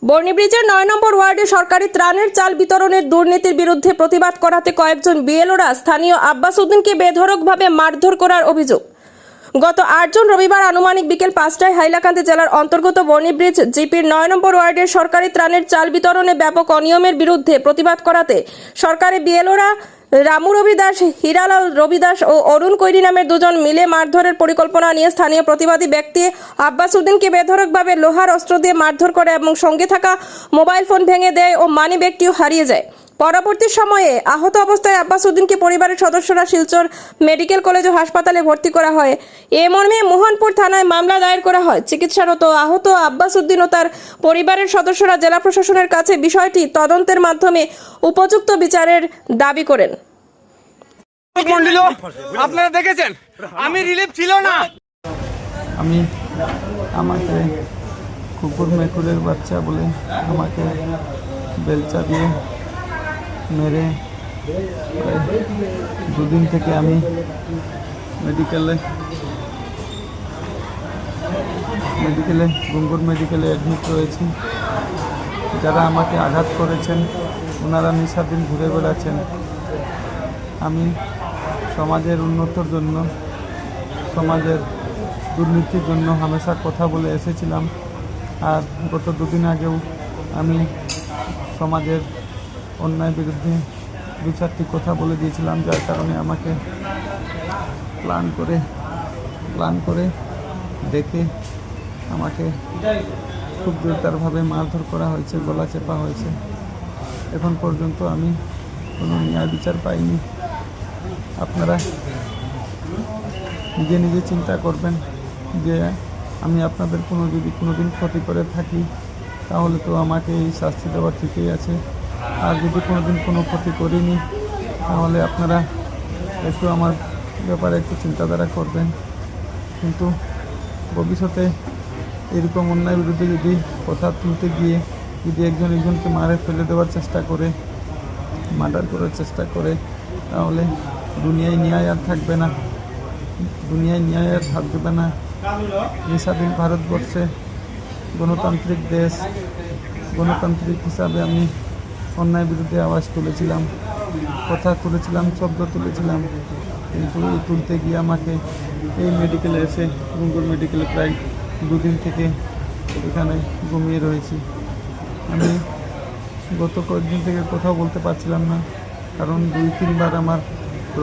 বর্ণিব্রিজের ৯ নম্বর ওয়ার্ডে সরকারি ত্রাণের চাল বিতরণের দুর্নীতির বিরুদ্ধে প্রতিবাদ করাতে কয়েকজন বিএলওরা স্থানীয় আব্বাস উদ্দিনকে বেধড়কভাবে মারধর করার অভিযোগ। গত ৮ জুন রবিবার আনুমানিক বিকেল ৫টায় হাইলাকান্দি জেলার অন্তর্গত বর্ণিব্রিজ জিপির ৯ নম্বর ওয়ার্ডের সরকারি ত্রাণের চাল বিতরণে ব্যাপক অনিয়মের বিরুদ্ধে প্রতিবাদ করাতে সরকারি বিএলওরা রামু রবি দাস, হীরালাল রবি দাস ও অরুণ কৈরি নামের দুজন মিলে মারধরের পরিকল্পনা নিয়ে স্থানীয় প্রতিবাদী ব্যক্তি আব্বাস উদ্দিনকে বেধড়কভাবে লোহার অস্ত্র দিয়ে মারধর করে এবং সঙ্গে থাকা মোবাইল ফোন ভেঙে দেয় ও মানি ব্যাগটিও হারিয়ে যায়। পরবর্তী সময়ে আহত অবস্থায় আব্বাস উদ্দিনকে পরিবারের সদস্যরা শিলচর মেডিকেল কলেজ ও হাসপাতালে ভর্তি করা হয়। এ মর্মে মোহনপুর থানায় মামলা দায়ের করা হয়। চিকিৎসারত আহত আব্বাস উদ্দিন ও তার পরিবারের সদস্যরা জেলা প্রশাসনের কাছে বিষয়টি তদন্তের মাধ্যমে উপযুক্ত বিচারের দাবি করেন। আপনারা দেখেছেন আমি রিলিফ ছিল না, আমাকে কুকুর মেকুরের বাচ্চা বলে আমাকে বেলচা দিয়ে মেরে দুদিন থেকে আমি মেডিকেলে গঙ্গুর মেডিকেলে অ্যাডমিট রয়েছি। যারা আমাকে আঘাত করেছেন ওনারা নিশাদিন ঘুরে বেড়াচ্ছেন। আমি সমাজের উন্নতির জন্য, সমাজের দুর্নীতির জন্য হামেশা কথা বলে এসেছিলাম। আর গত দুদিন আগেও আমি সমাজের অন্যায় বিরুদ্ধে দু চারটি কথা বলে দিয়েছিলাম, যার কারণে আমাকে প্ল্যান করে ডেকে আমাকে খুব জোরদারভাবে মারধর করা হয়েছে, গলা চেপা হয়েছে। এখন পর্যন্ত আমি কোনো ন্যায় বিচার পাইনি। আপনারা নিজে নিজে চিন্তা করবেন যে আমি আপনাদের যদি কোনোদিন ক্ষতি করে থাকি তাহলে তো আমাকে এই শাস্তি দেওয়া ঠিকই আছে। আর যদি কোনোদিন কোনো ক্ষতি করিনি তাহলে আপনারা একটু আমার ব্যাপারে একটু চিন্তাধারা করবেন। কিন্তু ভবিষ্যতে এরকম অন্যায় বিরুদ্ধে যদি কথা তুলতে গিয়ে যদি একজনকে মারে ফেলে দেওয়ার চেষ্টা করে, মার্ডার করার চেষ্টা করে, তাহলে দুনিয়ায় ন্যায় আর থাকবে না, এই স্বাধীন ভারতবর্ষে গণতান্ত্রিক দেশ, গণতান্ত্রিক হিসাবে আমি অন্যায় বিরুদ্ধে আওয়াজ তুলেছিলাম, কথা তুলেছিলাম, শব্দ তুলেছিলাম। কিন্তু এই তুলতে গিয়ে আমাকে এই মেডিকেলে এসে গঙ্গুর মেডিকেলে প্রায় দুদিন থেকে এখানে ঘুমিয়ে রয়েছি। আমি গত কয়েকদিন থেকে কোথাও বলতে পারছিলাম না, কারণ 2-3 বার আমার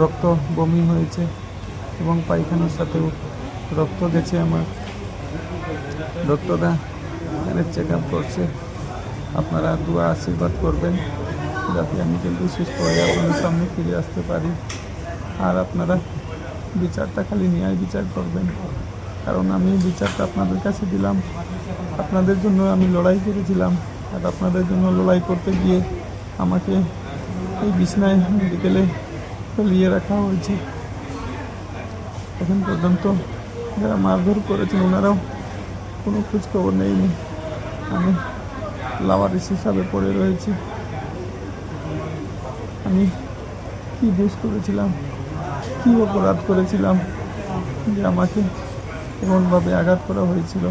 রক্ত বমি হয়েছে এবং পায়খানার সাথেও রক্ত গেছে। আমার ডক্টররা এখানে চেক আপ করছে। আপনারা দোয়া আশীর্বাদ করবেন যাতে আমি কিন্তু সুস্থ হয়ে আপনাদের সামনে ফিরে আসতে পারি। আর আপনারা বিচারটা খালি ন্যায় বিচার করবেন, কারণ আমি বিচারটা আপনাদের কাছে দিলাম, আপনাদের জন্য আমি লড়াই করেছিলাম। আর আপনাদের জন্য লড়াই করতে গিয়ে আমাকে এই বিছনায় মেডিকেলে ফেলিয়ে রাখা হয়েছে। এখন পর্যন্ত যারা মারধর করেছেন ওনারাও কোনো খোঁজ খবর নেয়নি। আমি লাওয়ারিস হিসাবে পড়ে রয়েছি। আমি কী দোষ করেছিলাম, কী অপরাধ করেছিলাম যে আমাকে এমনভাবে আঘাত করা হয়েছিল,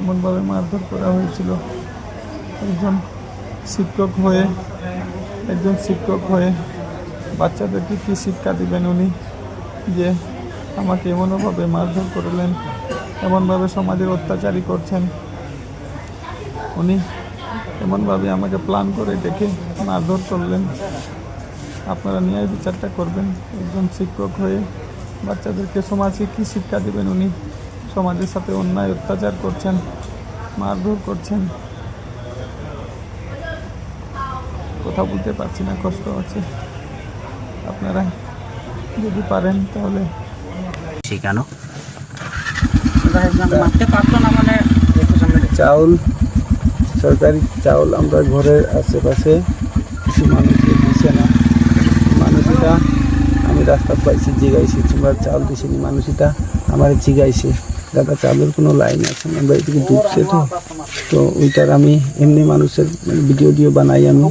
এমনভাবে মারধর করা হয়েছিল। একজন শিক্ষক হয়ে বাচ্চাদেরকে কী শিক্ষা দিবেন উনি, যে আমাকে এমনভাবে মারধর করলেন, এমনভাবে সমাজের অত্যাচারী করছেন। উনি এমনভাবে আমাকে প্ল্যান করে ডেকে মারধর করলেন। আপনারা ন্যায় বিচারটা করবেন। একজন শিক্ষক হয়ে বাচ্চাদেরকে সমাজে কী শিক্ষা দেবেন উনি? সমাজের সাথে অন্যায় অত্যাচার করছেন, মারধর করছেন। কথা বলতে পারছি না, কষ্ট হচ্ছে। আপনারা যদি পারেন তাহলে শেখানো চাউল, সরকারি চাউল আমরা ঘরের আশেপাশে কিছু মানুষকে দিছে না। মানুষটা আমি রাস্তা পাইছি, জিগাইছি তোমরা চাউল দিছিনি। মানুষটা আমার জিগাইছে দাদা চাউলের কোনো লাইন আছে না, আমরা এদিকে ডুবছে তো ওইটার আমি এমনি মানুষের ভিডিও বানাই আমি।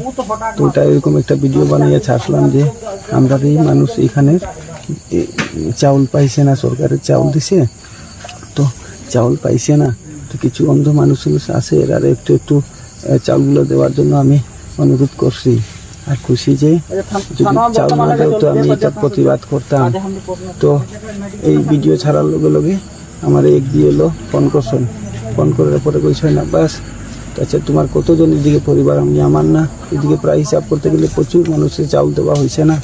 তো ওইটা এরকম একটা ভিডিও বানাইয়া ছাড়লাম যে আমরা এই মানুষ এখানে চাউল পাইছে না, সরকারের চাউল দিছে তো চাউল পাইছে না, তো কিছু অন্ধ মানুষ আছে এরা একটু একটু চাউলগুলো দেওয়ার জন্য আমি অনুরোধ করছি। আর খুশি যে যদি চাউল না দেও তো আমি এটা প্রতিবাদ করতাম। তো এই ভিডিও ছাড়ার লগে লগে আমার এক বিএলও ফোন করছেন, ফোন করার পরে কইছেন আব্বাস আচ্ছা তোমার কতজন এদিকে পরিবার? আমি আমার না, এদিকে প্রায় হিসাব করতে গেলে প্রচুর মানুষের চাউল দেওয়া হয়েছে না,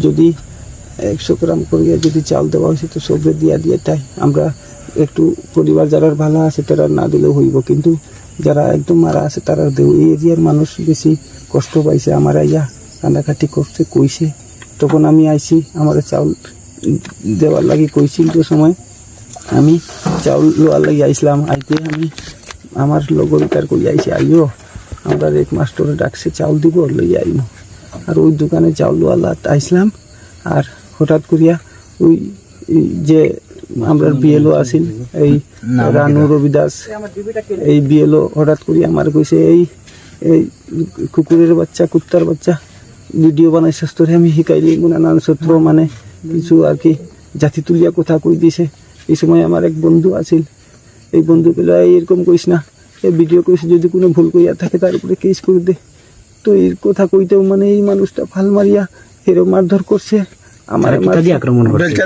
যদি 100 গ্রাম করিয়া যদি চাউল দেওয়া হয়েছে তো সবরে দিয়ে তাই আমরা একটু পরিবার যারা ভালো আছে তারা না দিলেও হইব, কিন্তু যারা একদম মারা আছে তারা দেও। এই এরিয়ার মানুষ বেশি কষ্ট পাইছে, আমার আইয়া কান্দাকাটি করছে কইছে, তখন আমি আইছি আমার চাউল দেওয়ার লাগি কইছিল যে সময় আমি চাউল লোয়ার লাগি আইসলাম। আইতে আমি আমার লগরিকার কই আইছি আইও আমরা এক মাস্টরে ডাকছে চাউল দিব লই আইব, আর ওই দোকানে চাউল লোয়ালা আইসলাম। আর হঠাৎ করিয়া ওই যে আমরা বিএলও আছেন এই রানু রবিদাস, এই বিএলও হঠাৎ করিয়া আমার কইছে এই এই কুকুরের বাচ্চা কুত্তার বাচ্চা ভিডিও বানাইছে তোরে আমি শিকাইলি নানান সত্র মানে কিছু আর কি জাতি তুলিয়া কথা কই দিছে। এই সময় আমার এক বন্ধু আছিল, এই বন্ধু পেলে এরকম কইস না, এই ভিডিও কইছে যদি কোনো ভুল কইয়া থাকে তার উপরে কেস করে দে। তো এর কথা কইতেও মানে এই মানুষটা ফাল মারিয়া এরও মারধর করছে, আমার আক্রমণ করছে।